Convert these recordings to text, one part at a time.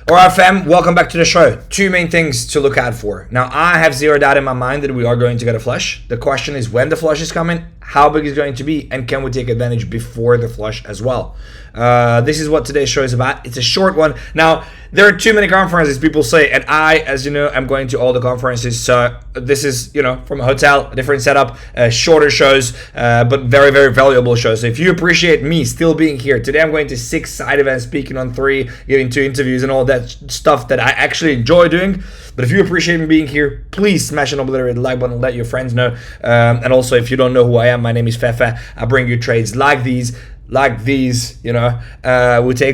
Alright fam, welcome back to the show. Two main things to look out for. Now I have zero doubt in my mind that we are going to get a flush. The question is when the flush is coming, how big it's going to be, and can we take advantage before the flush as well. This is what today's show is about. It's a short one. Now, there are too many conferences, people say, and I, as you know, I'm going to all the conferences. So this is, from a hotel, a different setup, shorter shows, but very, very valuable shows. So if you appreciate me still being here, today I'm going to 6 side events, speaking on 3, giving 2 interviews and all that stuff that I actually enjoy doing. But if you appreciate me being here, please smash and obliterate the like button, let your friends know. And also, if you don't know who I am, my name is Fefe. I bring you trades like these. We take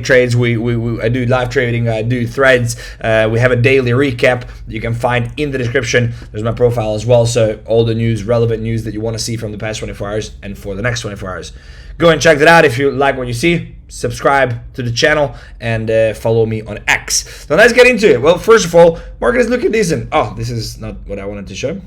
trades, I do live trading, I do threads, we have a daily recap you can find in the description. There's my profile as well, so all the news, relevant news that you want to see from the past 24 hours and for the next 24 hours. Go and check that out if you like what you see. Subscribe to the channel and follow me on X. So let's get into it. Well, first of all, market is looking decent. Oh, this is not what I wanted to show.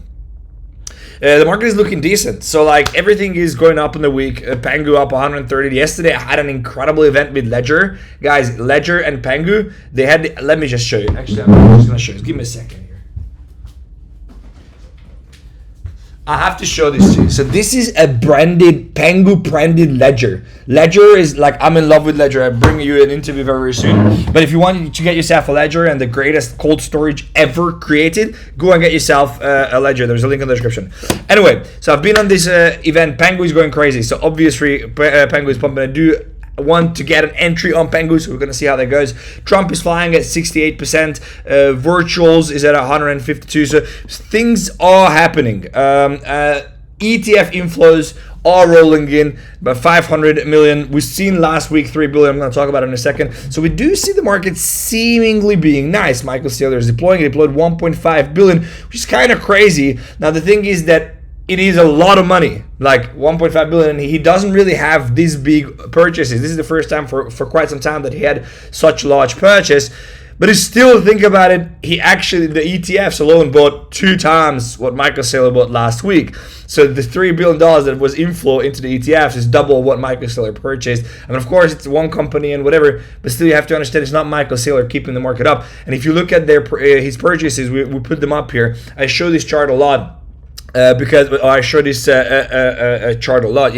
The market is looking decent. So like everything is going up in the week. PENGU up 130. Yesterday I had an incredible event with Ledger. Guys, Ledger and PENGU, they had, let me just show you. Actually, I'm just going to show you. Give me a second here. I have to show this to you. So this is a branded, PENGU branded Ledger. Ledger is like, I'm in love with Ledger. I bring you an interview very soon. But if you want to get yourself a Ledger and the greatest cold storage ever created, go and get yourself a Ledger. There's a link in the description. Anyway, so I've been on this event. PENGU is going crazy. So obviously, PENGU is pumping. I do want to get an entry on PENGU, so we're going to see how that goes. Trump is flying at 68%. Virtuals is at 152. So things are happening. ETF inflows are rolling in by 500 million. We've seen last week 3 billion. I'm going to talk about it in a second. So we do see the market seemingly being nice. Michael Saylor is deploying. He deployed 1.5 billion, which is kind of crazy. Now the thing is that it is a lot of money, like 1.5 billion. He doesn't really have these big purchases. This is the first time for quite some time that he had such large purchase. But still, think about it, he actually, the ETFs alone bought 2 times what Michael Saylor bought last week. So the $3 billion that was inflow into the ETFs is double what Michael Saylor purchased. I mean, of course, it's one company and whatever, but still you have to understand it's not Michael Saylor keeping the market up. And if you look at his purchases, we put them up here. I show this chart a lot. Because I show this chart a lot,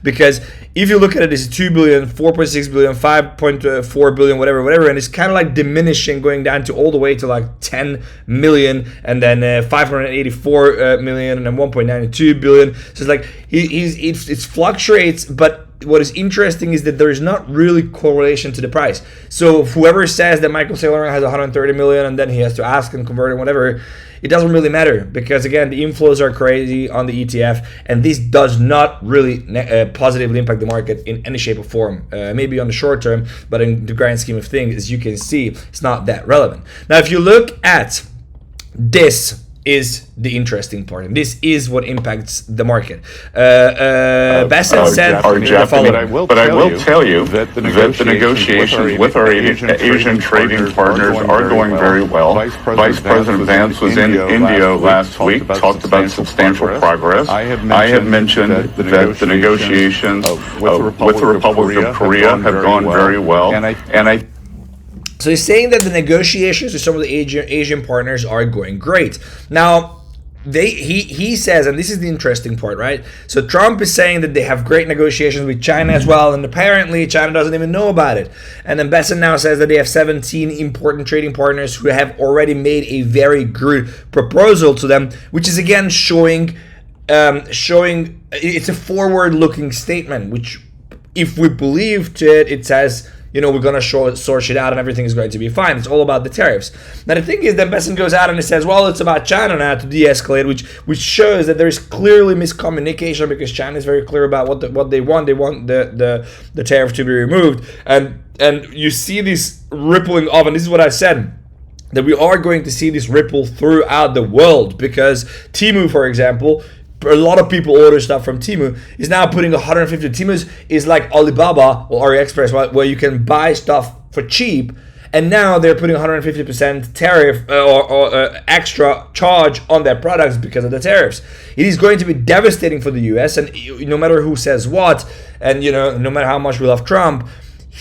because if you look at it, it's 2 billion, 4.6 billion, 5.4 billion, whatever, and it's kind of like diminishing, going down to all the way to like 10 million, and then 584 million, and then 1.92 billion. So it's like it fluctuates, but what is interesting is that there is not really correlation to the price. So whoever says that Michael Saylor has 130 million and then he has to ask and convert and whatever, it doesn't really matter, because again, the inflows are crazy on the ETF, and this does not really positively impact the market in any shape or form. Maybe on the short term, but in the grand scheme of things, as you can see, it's not that relevant. Now, if you look at this, is the interesting part, and this is what impacts the market. Bassett said the following. But I will tell you that the negotiations with our Asian trading partners are going very well. Vice President Vance was in India last week, talked about substantial progress. I have mentioned that the negotiations with the Republic of Korea have gone very well, So he's saying that the negotiations with some of the Asian partners are going great. Now, he says, and this is the interesting part, right? So Trump is saying that they have great negotiations with China as well, and apparently China doesn't even know about it. And then Bassett now says that they have 17 important trading partners who have already made a very good proposal to them, which is again showing it's a forward-looking statement, which if we believe to it, it says, we're going to sort it out and everything is going to be fine. It's all about the tariffs. Now, the thing is that Besson goes out and he says, well, it's about China now to de-escalate, which shows that there is clearly miscommunication, because China is very clear about what they want. They want the tariff to be removed. And you see this rippling of, and this is what I said, that we are going to see this ripple throughout the world, because Temu, for example, a lot of people order stuff from Temu, is now putting 150. Temu is like Alibaba or AliExpress, where you can buy stuff for cheap, and now they're putting 150% tariff or extra charge on their products because of the tariffs. It is going to be devastating for the US, and no matter who says what, and no matter how much we love Trump,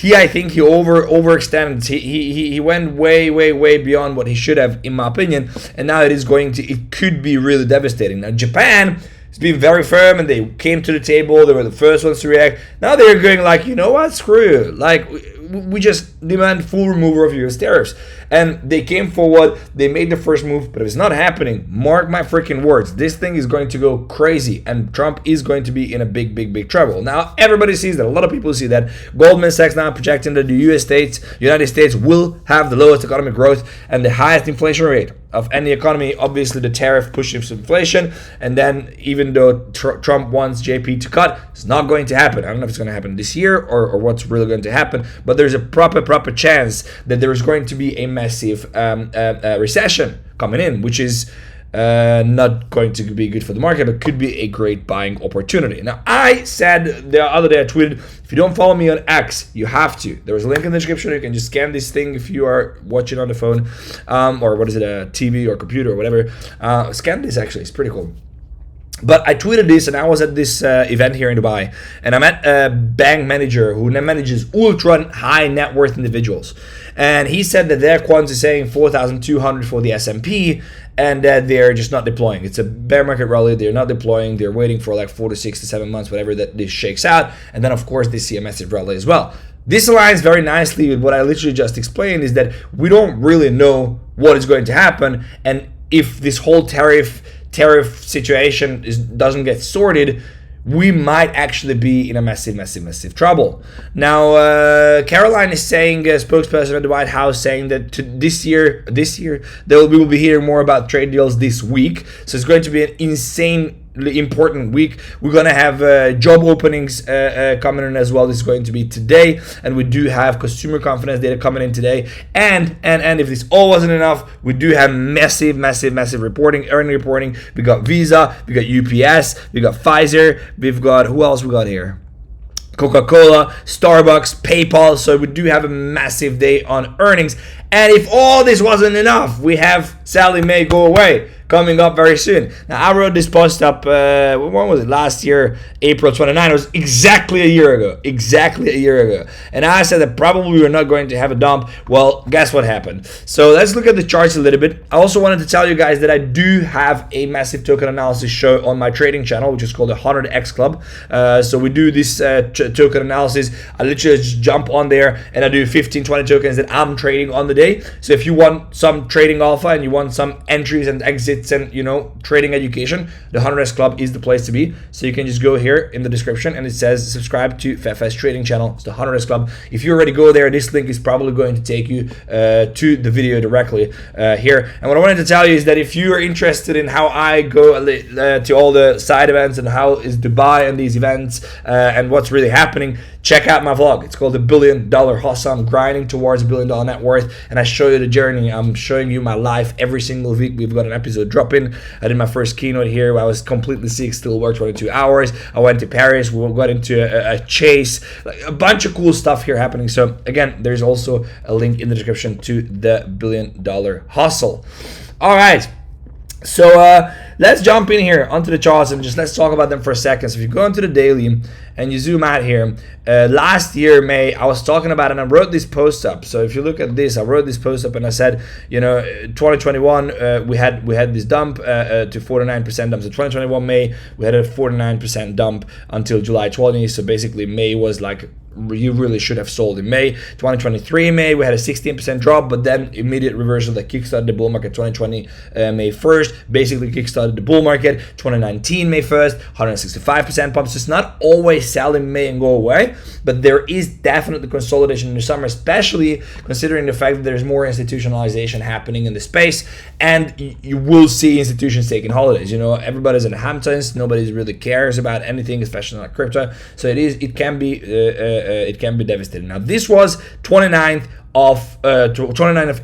I think he overextended. He went way beyond what he should have, in my opinion. And now it could be really devastating. Now Japan has been very firm, and they came to the table. They were the first ones to react. Now they're going like, you know what, screw it. Like, we just demand full removal of US tariffs. And they came forward, they made the first move, but if it's not happening, mark my freaking words, this thing is going to go crazy, and Trump is going to be in a big trouble. Now, everybody sees that, a lot of people see that. Goldman Sachs now projecting that the United States will have the lowest economic growth and the highest inflation rate of any economy. Obviously, the tariff pushes inflation, and then even though Trump wants JP to cut, it's not going to happen. I don't know if it's going to happen this year or what's really going to happen, but there's a proper chance that there is going to be a massive recession coming in, which is not going to be good for the market, but could be a great buying opportunity. Now, I said the other day, I tweeted, if you don't follow me on X, you have to. There is a link in the description. You can just scan this thing if you are watching on the phone, or what is it, a TV or computer or whatever. Scan this, actually, it's pretty cool. But I tweeted this, and I was at this event here in Dubai, and I met a bank manager who manages ultra high net worth individuals. And he said that their quants is saying 4,200 for the S&P, and that they're just not deploying. It's a bear market rally. They're not deploying. They're waiting for like 4 to 6 to 7 months, whatever that this shakes out. And then, of course, they see a massive rally as well. This aligns very nicely with what I literally just explained, is that we don't really know what is going to happen. And if this whole tariff situation doesn't get sorted, we might actually be in a massive trouble. Now, Caroline is saying, a spokesperson at the White House, saying that this year we will be hearing more about trade deals this week. So it's going to be an insanely important week. We're going to have job openings coming in as well. This is going to be today, and we do have consumer confidence data coming in today. And if this all wasn't enough, we do have massive reporting, earning reporting. We got Visa, we got UPS, we got Pfizer, we've got, who else we got here? Coca-Cola, Starbucks, PayPal. So we do have a massive day on earnings. And if all this wasn't enough, we have Sallie Mae go away coming up very soon. Now, I wrote this post up, when was it? Last year, April 29. It was exactly a year ago. And I said that probably we were not going to have a dump. Well, guess what happened? So let's look at the charts a little bit. I also wanted to tell you guys that I do have a massive token analysis show on my trading channel, which is called the 𝗏𝗏𝗏𝗏 Club. So we do this token analysis. I literally just jump on there and I do 15, 20 tokens that I'm trading on the day. So if you want some trading alpha and you want some entries and exits and, you know, trading education, the 𝗏𝗏𝗏𝗏 Club is the place to be. So you can just go here in the description and it says subscribe to Fefe's trading channel. It's the 𝗏𝗏𝗏𝗏𝗏 Club. If you already go there, this link is probably going to take you to the video directly here. And what I wanted to tell you is that if you are interested in how I go to all the side events and how is Dubai and these events and what's really happening, check out my vlog. It's called the $1 Billion Hustle. I'm grinding towards $1 billion net worth, and I show you the journey. I'm showing you my life every single week. We've got an episode dropping. I did my first keynote here where I was completely sick, still worked 22 hours. I went to Paris. We got into a chase, like a bunch of cool stuff here happening. So again, there's also a link in the description to the $1 Billion Hustle. All right. So let's jump in here onto the charts and just let's talk about them for a second. So if you go into the daily and you zoom out here, last year, May, I was talking about it and I wrote this post up. So if you look at this, I wrote this post up and I said, you know, 2021, we had this dump to 49% dump. So 2021 May, we had a 49% dump until July 20. So basically May was like, you really should have sold in May. 2023 May, we had a 16% drop, but then immediate reversal that kickstarted the bull market. 2020 May 1st basically kickstarted the bull market. 2019 May 1st, 165% pump. So it's not always sell in May and go away, but there is definitely consolidation in the summer, especially considering the fact that there's more institutionalization happening in the space, and you will see institutions taking holidays. You know, everybody's in the Hamptons, nobody really cares about anything, especially like crypto. So it can be devastating. Now this was 29th of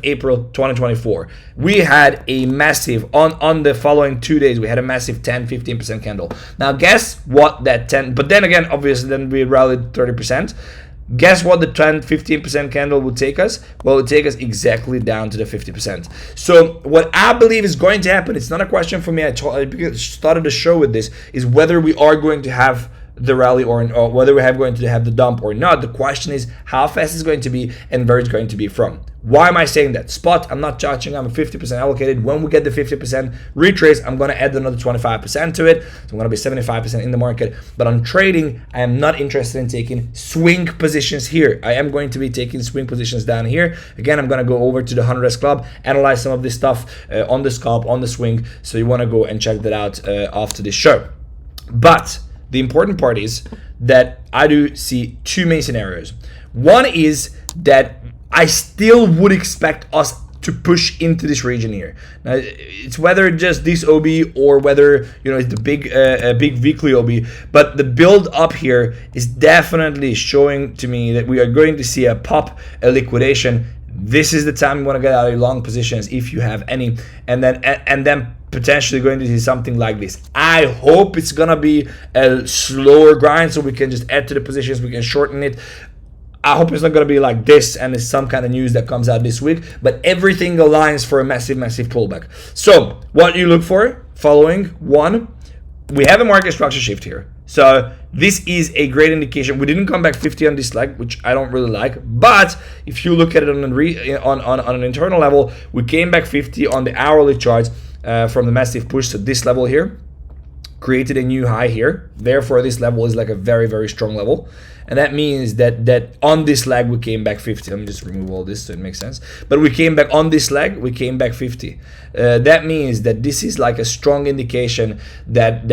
April 2024. We had a massive on the following 2 days we had a massive 10-15% candle. Now guess what that 10, but then again obviously then we rallied 30%. Guess what the 10-15% candle would take us? Well, it would take us exactly down to the 50%. So what I believe is going to happen, it's not a question for me, I started the show with this, is whether we are going to have the rally or whether we have going to have the dump or not. The question is how fast it's going to be and where it's going to be from. Why am I saying that? Spot, I'm not touching, I'm 50% allocated. When we get the 50% retrace, I'm going to add another 25% to it. So I'm going to be 75% in the market. But on trading, I am not interested in taking swing positions here. I am going to be taking swing positions down here. Again, I'm going to go over to the 100x club, analyze some of this stuff on the scalp, on the swing. So you want to go and check that out after this show. But the important part is that I do see two main scenarios. One is that I still would expect us to push into this region here. Now, it's whether just this OB or whether it's the big weekly OB, but the build up here is definitely showing to me that we are going to see a pop, a liquidation. This is the time you want to get out of your long positions if you have any, and then potentially going to see something like this. I hope it's gonna be a slower grind so we can just add to the positions, we can shorten it. I hope it's not going to be like this and it's some kind of news that comes out this week, but everything aligns for a massive pullback. So what you look for, following one, we have a market structure shift here. So this is a great indication. We didn't come back 50 on this leg, which I don't really like, but if you look at it on an internal level, we came back 50 on the hourly charts from the massive push to this level here, created a new high here. Therefore, this level is like a very strong level. And that means that on this leg, we came back 50. Let me just remove all this so it makes sense. But we came back on this leg, we came back 50. That means that this is like a strong indication and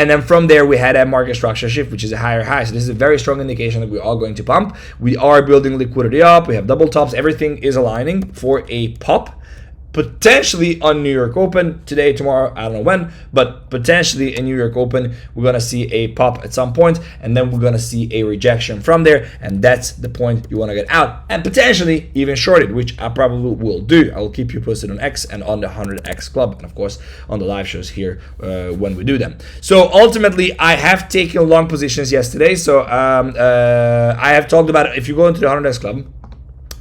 then from there, we had a market structure shift, which is a higher high. So this is a very strong indication that we are going to pump. We are building liquidity up. We have double tops. Everything is aligning for a pop. Potentially on New York Open today, tomorrow, I don't know when, but potentially in New York Open, we're gonna see a pop at some point, and then we're gonna see a rejection from there, and that's the point you wanna get out, and potentially even shorted, which I probably will do. I will keep you posted on X and on the 100X Club, and of course on the live shows here when we do them. So ultimately, I have taken long positions yesterday. So I have talked about it. If you go into the 100X Club,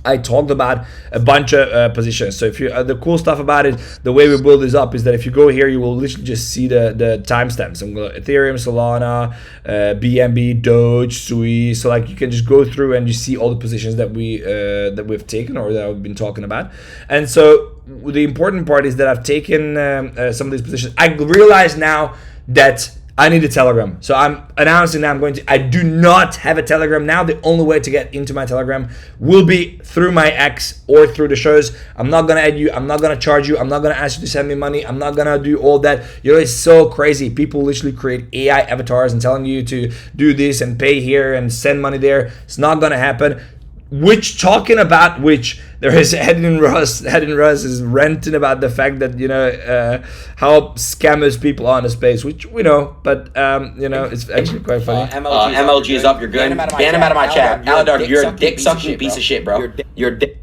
I talked about a bunch of positions. So if you the cool stuff about it, the way we build this up is that if you go here, you will literally just see the timestamps. I'm going to Ethereum, Solana, BNB, Doge, Sui. So like you can just go through and you see all the positions that we've taken or that I've been talking about. And so the important part is that I've taken some of these positions. I realize now that I need a Telegram. So I'm announcing that I do not have a Telegram now. The only way to get into my Telegram will be through my X or through the shows. I'm not going to add you. I'm not going to charge you. I'm not going to ask you to send me money. I'm not going to do all that. It's so crazy. People literally create AI avatars and telling you to do this and pay here and send money there. It's not going to happen. Talking about there is Hedin Russ is ranting about the fact that how scammers people are in the space, which we know, but it's actually quite funny. MLG is up. You're good. Ban him out of my chat. Aladar, you're a dick sucking piece of shit, bro. You're a dick.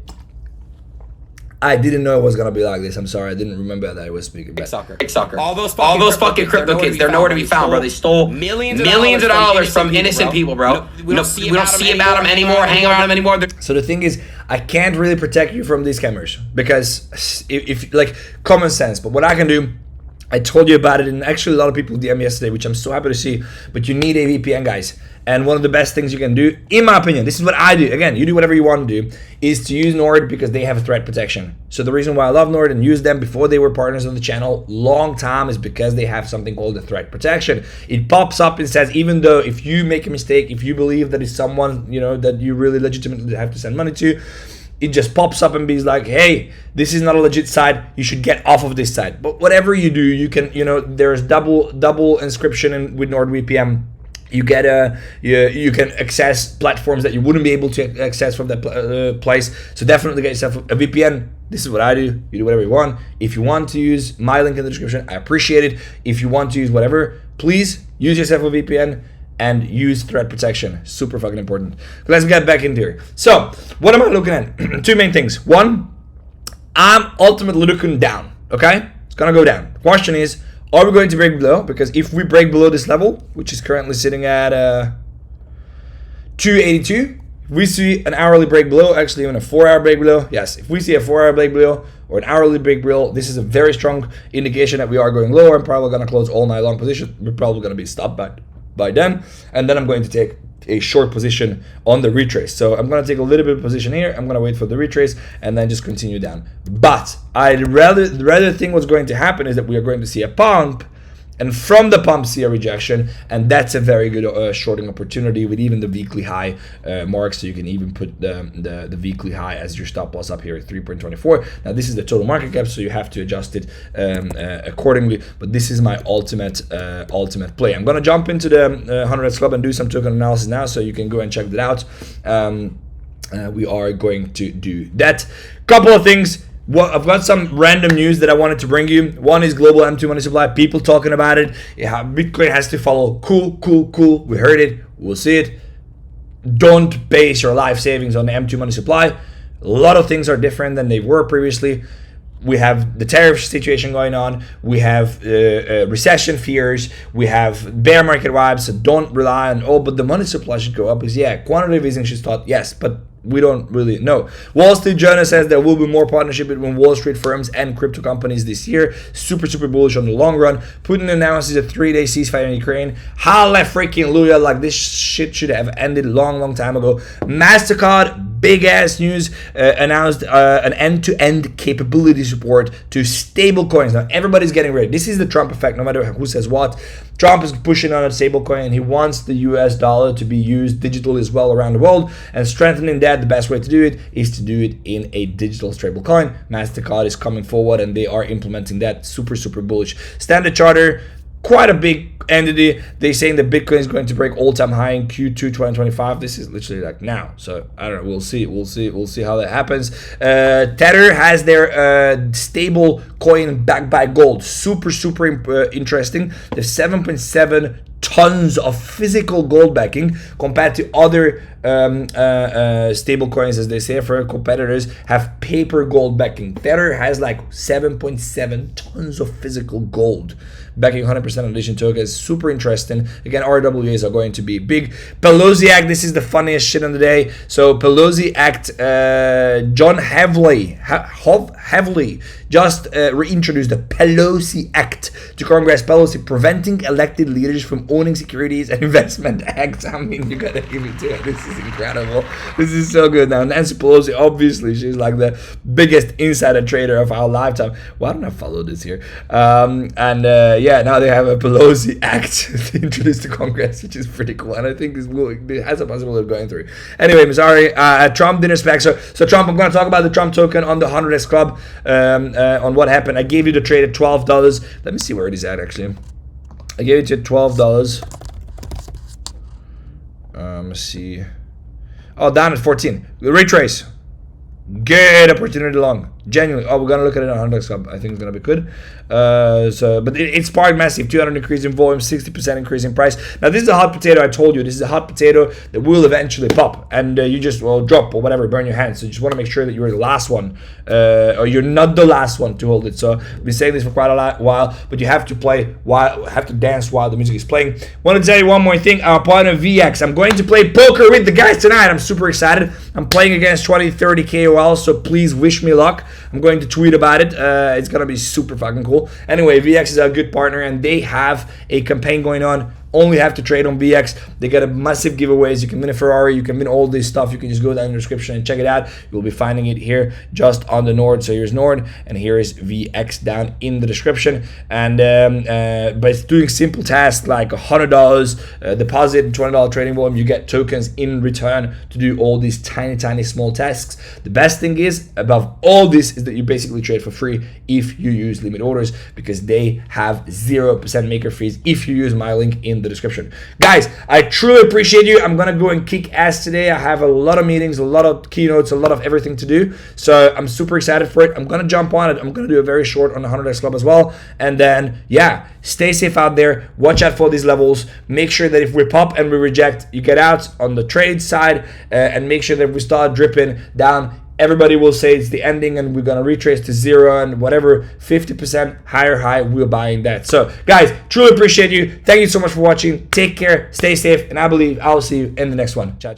I didn't know it was gonna be like this. I'm sorry, I didn't remember that I was speaking back. Sucker. All those fucking crypto kids, they're nowhere to be found, bro. They stole millions of dollars from innocent people, bro. We don't see about them anymore, hang around them anymore. So the thing is, I can't really protect you from these scammers because if like common sense. But what I can do, I told you about it, and actually a lot of people DM me yesterday, which I'm so happy to see. But you need a VPN, guys. And one of the best things you can do, in my opinion, this is what I do. Again, you do whatever you want to do, is to use Nord because they have a threat protection. So the reason why I love Nord and use them before they were partners on the channel long time is because they have something called the threat protection. It pops up and says, even though if you make a mistake, if you believe that it's someone that you really legitimately have to send money to, it just pops up and be like, hey, this is not a legit site, you should get off of this site. But whatever you do, you can, there's double encryption with NordVPN. You get you can access platforms that you wouldn't be able to access from that place. So definitely get yourself a VPN. This is what I do. You do whatever you want. If you want to use my link in the description, I appreciate it. If you want to use whatever, please use yourself a VPN and use threat protection. Super fucking important. Let's get back into here. So what am I looking at? Two main things. One, I'm ultimately looking down. Okay, it's gonna go down. The question is, are we going to break below? Because if we break below this level, which is currently sitting at 282, if we see an hourly break below, actually even a 4-hour break below, yes, if we see a 4-hour break below or an hourly break below, this is a very strong indication that we are going lower. I'm probably going to close all night long position. We're probably going to be stopped by by then, and then I'm going to take a short position on the retrace. So I'm going to take a little bit of position here. I'm going to wait for the retrace and then just continue down. But I'd rather think what's going to happen is that we are going to see a pump, and from the pump see a rejection, and that's a very good shorting opportunity with even the weekly high mark. So you can even put the weekly high as your stop loss up here at 3.24. Now this is the total market cap, so you have to adjust it accordingly. But this is my ultimate play. I'm gonna jump into the 100x Club and do some token analysis now, so you can go and check that out. We are going to do that. Couple of things. Well, I've got some random news that I wanted to bring you. One is global M2 money supply. People talking about it. Yeah, Bitcoin has to follow. Cool. We heard it. We'll see it. Don't base your life savings on the M2 money supply. A lot of things are different than they were previously. We have the tariff situation going on. We have recession fears. We have bear market vibes. So don't rely on, but the money supply should go up. Because yeah, quantitative easing should start. Yes, but we don't really know. Wall Street Journal says there will be more partnership between Wall Street firms and crypto companies this year. Super bullish on the long run. Putin announces a 3-day ceasefire in Ukraine. Hallelujah, like this shit should have ended long time ago. MasterCard, big ass news, announced an end-to-end capability support to stable coins. Now everybody's getting ready. This is the Trump effect, no matter who says what. Trump is pushing on a stable coin, and he wants the US dollar to be used digitally as well around the world, and strengthening that, the best way to do it is to do it in a digital stable coin. MasterCard is coming forward and they are implementing that. Super bullish. Standard Chartered, quite a big entity. They're saying that Bitcoin is going to break all-time high in Q2 2025. This is literally like now. So I don't know. We'll see how that happens. Tether has their stable coin backed by gold. Super interesting. They have 7.7 tons of physical gold backing compared to other stable coins, as they say, for competitors have paper gold backing. Tether has like 7.7 tons of physical gold backing 100% addition tokens. Super interesting. Again, RWAs are going to be big. Pelosi Act, this is the funniest shit on the day. So Pelosi Act, John Heavily just reintroduced the Pelosi Act to Congress. Pelosi preventing elected leaders from owning securities and investment acts. I mean, you gotta give me to it. This is incredible. This is so good. Now Nancy Pelosi, obviously she's like the biggest insider trader of our lifetime. Why don't I follow this here? Yeah, now they have a Pelosi Act introduced to Congress, which is pretty cool, and I think it has a possibility of going through. Anyway, I'm sorry. Trump didn't expect. So Trump, I'm going to talk about the Trump token on the 100x Club, on what happened. I gave you the trade at $12. Let me see where it is at, actually. I gave it to $12. Let's see. Oh, down at 14. The retrace. Good opportunity long. Genuinely. Oh, we're gonna look at it on 100x Club. I think it's gonna be good. But it sparked massive 200 increase in volume, 60% increase in price. Now this is a hot potato. I told you this is a hot potato that will eventually pop, and you just drop or whatever, burn your hands. So you just want to make sure that you're the last one, or you're not the last one to hold it. So I've been saying this for quite a while, but you have to dance while the music is playing. Want to tell you one more thing. Our partner VX. I'm going to play poker with the guys tonight. I'm super excited. I'm playing against 2030 KOL, so please wish me luck. I'm going to tweet about it. It's gonna be super fucking cool. Anyway, VX is a good partner, and they have a campaign going on. Only have to trade on VX. They got a massive giveaways. You can win a Ferrari. You can win all this stuff. You can just go down in the description and check it out. You'll be finding it here just on the Nord. So here's Nord, and here is VX down in the description. And but it's doing simple tasks like $100 deposit and $20 trading volume. You get tokens in return to do all these tiny small tasks. The best thing is, above all this, is that you basically trade for free if you use limit orders, because they have 0% maker fees if you use my link in the description. Guys, I truly appreciate you. I'm gonna go and kick ass today. I have a lot of meetings, a lot of keynotes, a lot of everything to do, so I'm super excited for it. I'm gonna jump on it. I'm gonna do a very short on the 100x Club as well, and then yeah, stay safe out there. Watch out for these levels. Make sure that if we pop and we reject, you get out on the trade side, and make sure that we start dripping down. Everybody will say it's the ending and we're gonna retrace to zero, and whatever 50% higher high, we're buying that. So guys, truly appreciate you. Thank you so much for watching. Take care, stay safe, and I believe I'll see you in the next one. Ciao.